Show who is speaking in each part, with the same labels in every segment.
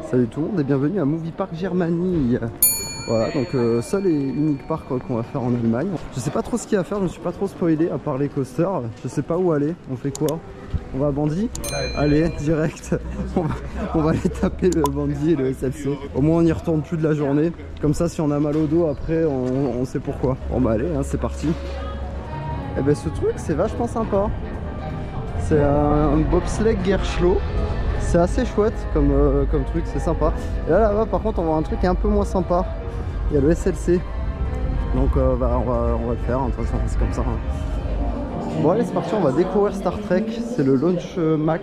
Speaker 1: Salut tout le monde et bienvenue à Movie Park Germany. Voilà, donc seul et unique parc qu'on va faire en Allemagne. Je sais pas trop ce qu'il y a à faire, je me suis pas trop spoilé à part les coasters. Je sais pas où aller, on fait quoi? On va à Bandit? Allez, direct, on va aller taper le Bandit et le SLC. Au moins on n'y retourne plus de la journée. Comme ça si on a mal au dos après, on sait pourquoi. Bon bah allez, hein, c'est parti. Et ben ce truc c'est vachement sympa. C'est un bobsleigh Gerschlo. C'est assez chouette comme truc, c'est sympa. Et là-bas par contre on voit un truc un peu moins sympa. Il y a le SLC. Donc on va le faire, hein. De toute façon c'est comme ça. Hein. Bon allez c'est parti, on va découvrir Star Trek. C'est le launch Mac.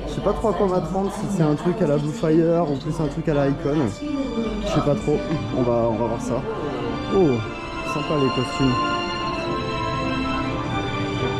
Speaker 1: Je sais pas trop à quoi m'attendre, si c'est un truc à la Blue Fire ou plus un truc à la Icon. Je sais pas trop, on va voir ça. Oh, sympa les costumes.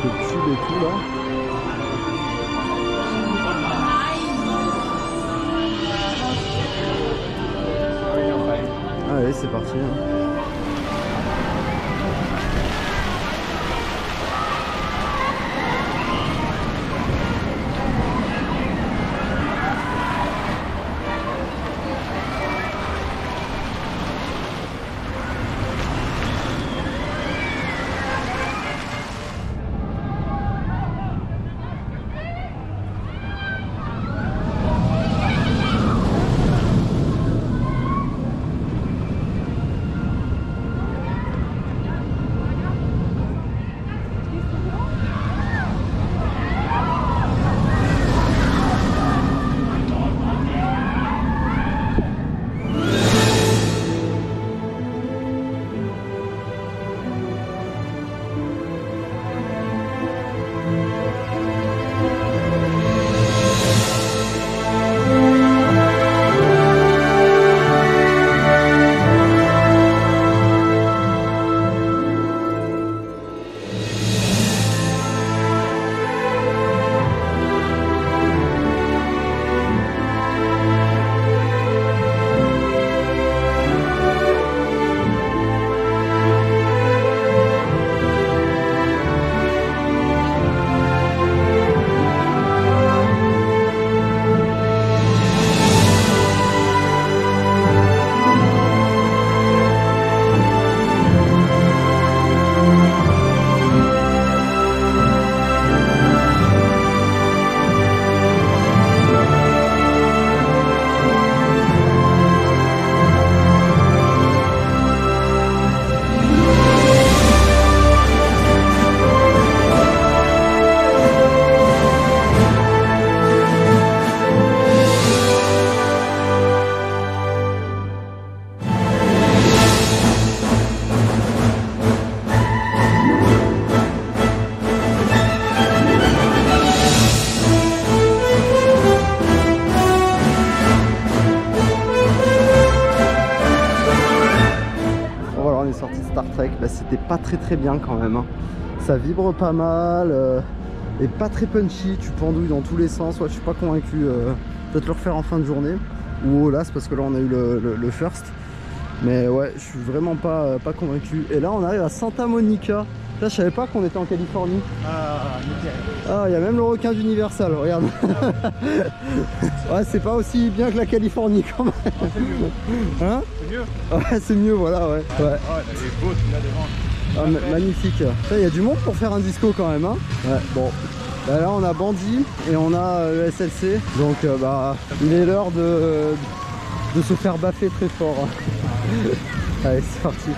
Speaker 1: Le tube et tout là. Allez, c'est parti. Star Trek, bah, c'était pas très bien quand même. Hein. Ça vibre pas mal et pas très punchy, tu pendouilles dans tous les sens. Ouais, je suis pas convaincu. Peut-être le refaire en fin de journée ou là, c'est parce que là on a eu le first. Mais ouais, je suis vraiment pas convaincu. Et là on arrive à Santa Monica. Là, je savais pas qu'on était en Californie. Ah, il y a même le requin d'Universal, regarde. Ouais, c'est pas aussi bien que la Californie quand même. Hein? C'est mieux. Ouais, c'est mieux, voilà, ouais. Ouais.
Speaker 2: Oh, il est beau celui-là devant.
Speaker 1: Ah, magnifique. Il y a du monde pour faire un disco quand même, hein. Ouais, bon. Bah, là, on a Bandit et on a le SLC. Donc, bah, il est l'heure de se faire baffer très fort. Allez, c'est parti.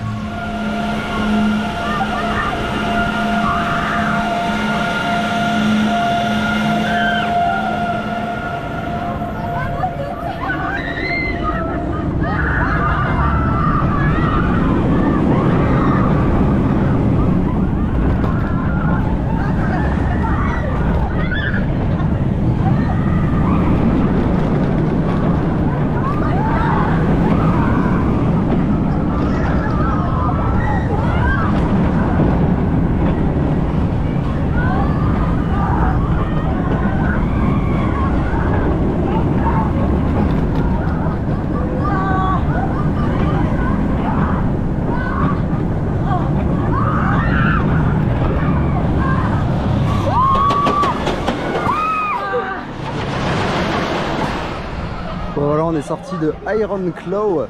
Speaker 1: Bon voilà, on est sorti de Iron Claw.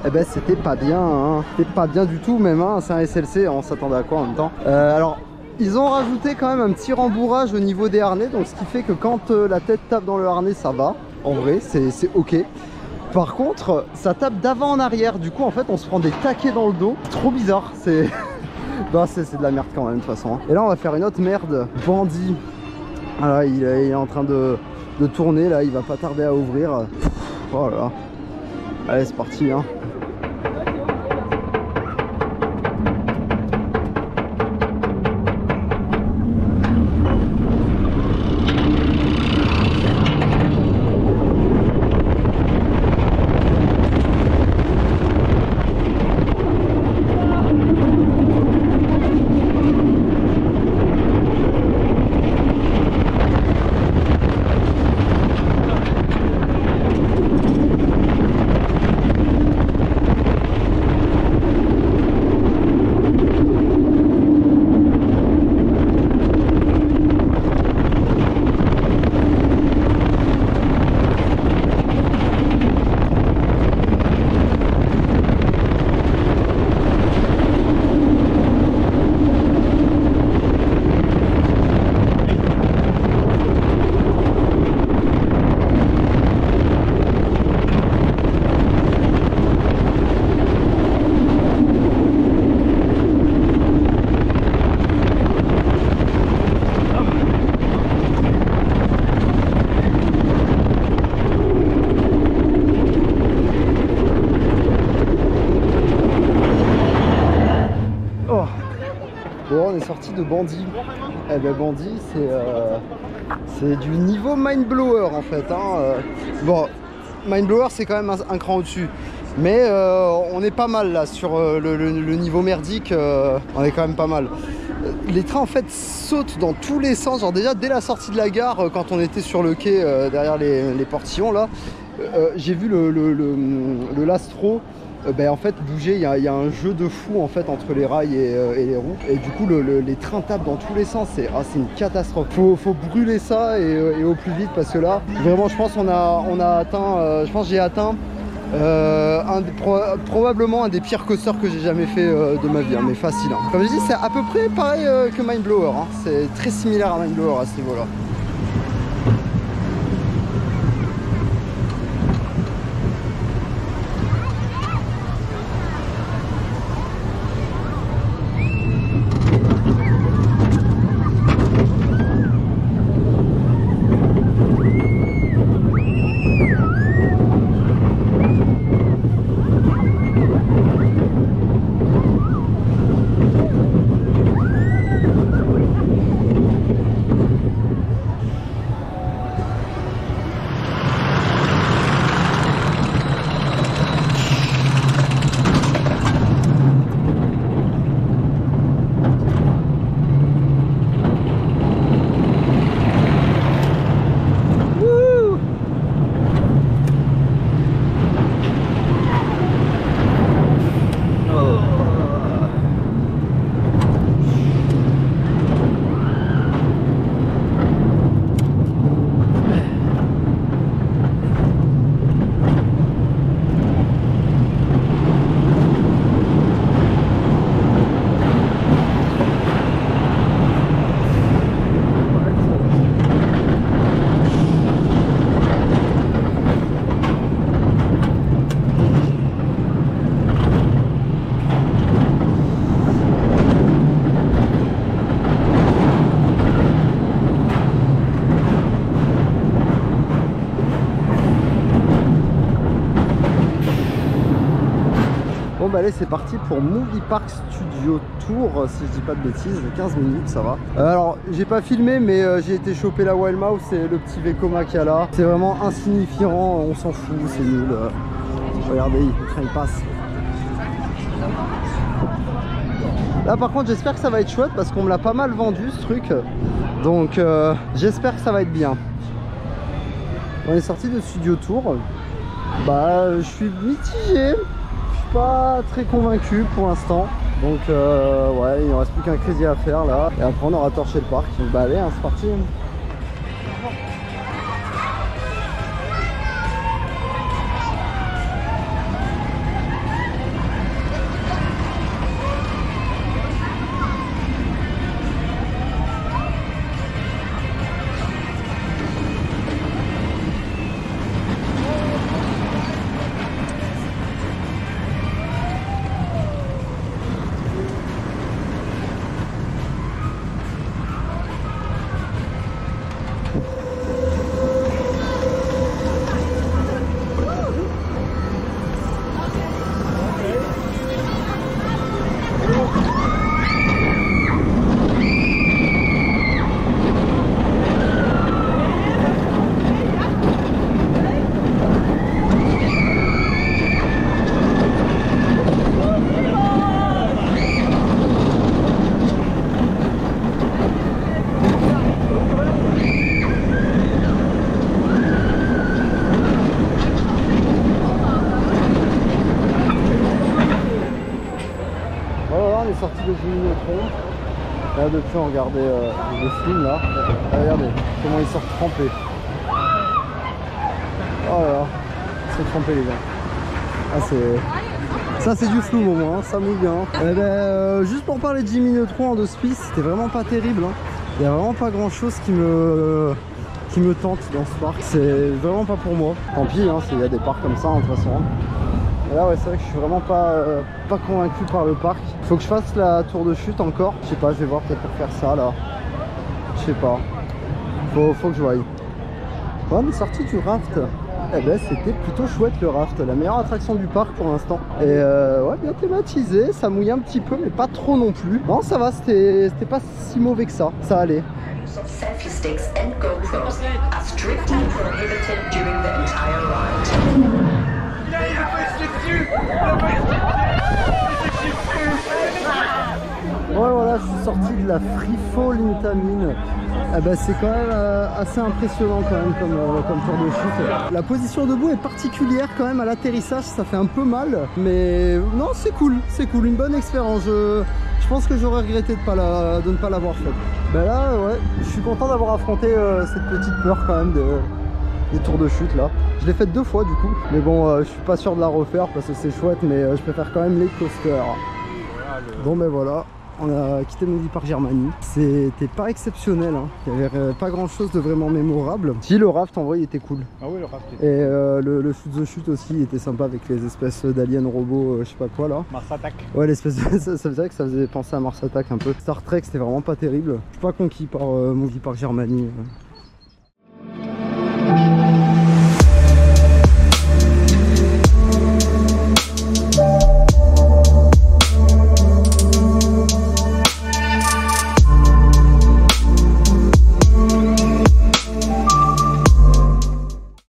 Speaker 1: Eh ben c'était pas bien, hein. C'était pas bien du tout même, hein. C'est un SLC, on s'attendait à quoi en même temps. Alors ils ont rajouté quand même un petit rembourrage au niveau des harnais, donc ce qui fait que quand la tête tape dans le harnais ça va, en vrai c'est ok. Par contre ça tape d'avant en arrière, du coup en fait on se prend des taquets dans le dos, trop bizarre, c'est... Bah c'est de la merde quand même de toute façon. Et là on va faire une autre merde, Bandit. Voilà, il est en train de tourner là, il va pas tarder à ouvrir. Voilà. Allez c'est parti hein. Bon, on est sorti de Bandit. Eh ben Bandit, c'est du niveau Mindblower en fait. Hein. Bon, Mindblower c'est quand même un cran au-dessus. Mais on est pas mal là sur le niveau merdique. On est quand même pas mal. Les trains en fait sautent dans tous les sens. Genre déjà dès la sortie de la gare, quand on était sur le quai derrière les portillons là, j'ai vu le Lastro. En fait bouger, il y a un jeu de fou en fait entre les rails et les roues, et du coup les trains tapent dans tous les sens, c'est une catastrophe. Faut brûler ça et au plus vite, parce que là vraiment je pense on a atteint, je pense j'ai atteint probablement un des pires coasters que j'ai jamais fait de ma vie, hein, mais facile. Hein. Comme je dis, c'est à peu près pareil que Mindblower, hein. C'est très similaire à Mindblower à ce niveau là. Bah allez c'est parti pour Movie Park Studio Tour, si je dis pas de bêtises, 15 minutes ça va. Alors j'ai pas filmé mais j'ai été choper la Wild Mouse, c'est le petit Vekoma qu'il y a là. C'est vraiment insignifiant, on s'en fout, c'est nul. Regardez, le train il passe. Là par contre j'espère que ça va être chouette parce qu'on me l'a pas mal vendu ce truc. Donc j'espère que ça va être bien. On est sorti de Studio Tour. Bah je suis mitigé. Pas très convaincu pour l'instant, donc ouais, il ne reste plus qu'un crédit à faire là et après on aura torché le parc. Donc bah allez hein, c'est parti. sortie de Jimmy Neutron. Là depuis on regardait le film là. Regardez comment ils sortent trempés. Oh là là, ils sont trempés les gars. Ah c'est... Ça c'est du flou au moins, hein, ça mouille bien. Eh ben, juste pour parler de Jimmy Neutron en 2 pistes, c'était vraiment pas terrible. Hein. Il n'y a vraiment pas grand chose qui me tente dans ce parc. C'est vraiment pas pour moi. Tant pis, hein, il y a des parcs comme ça hein, de toute façon. Et là ouais c'est vrai que je suis vraiment pas convaincu par le parc. Faut que je fasse la tour de chute encore. Je sais pas, je vais voir peut-être pour faire ça là. Je sais pas. Faut que je voie. On est sorti du raft. Eh ben c'était plutôt chouette le raft, la meilleure attraction du parc pour l'instant. Et ouais bien thématisé, ça mouille un petit peu mais pas trop non plus. Non ça va, c'était pas si mauvais que ça, ça allait.
Speaker 3: Selfie sticks and GoPros are strictly prohibited during the entire ride.
Speaker 1: Ouais voilà, je suis sorti de la Free Fall Intamin. Eh ben, c'est quand même assez impressionnant quand même comme tour de chute. La position debout est particulière quand même à l'atterrissage, ça fait un peu mal. Mais non c'est cool, une bonne expérience. Je pense que j'aurais regretté de ne pas l'avoir fait. Ben là ouais, je suis content d'avoir affronté cette petite peur quand même des tours de chute là. Je l'ai fait 2 fois du coup. Mais bon je suis pas sûr de la refaire parce que c'est chouette, mais je préfère quand même les coasters. Bon ben voilà. On a quitté Movie Park Germany. C'était pas exceptionnel, hein. Il n'y avait pas grand chose de vraiment mémorable. Si le raft en vrai il était cool.
Speaker 2: Ah oui le raft était
Speaker 1: Et le shoot the chute aussi il était sympa avec les espèces d'aliens robots, je sais pas quoi là.
Speaker 2: Mars Attack.
Speaker 1: Ouais l'espèce de... ça faisait que ça faisait penser à Mars Attack un peu. Star Trek c'était vraiment pas terrible. Je suis pas conquis par Movie Park Germany.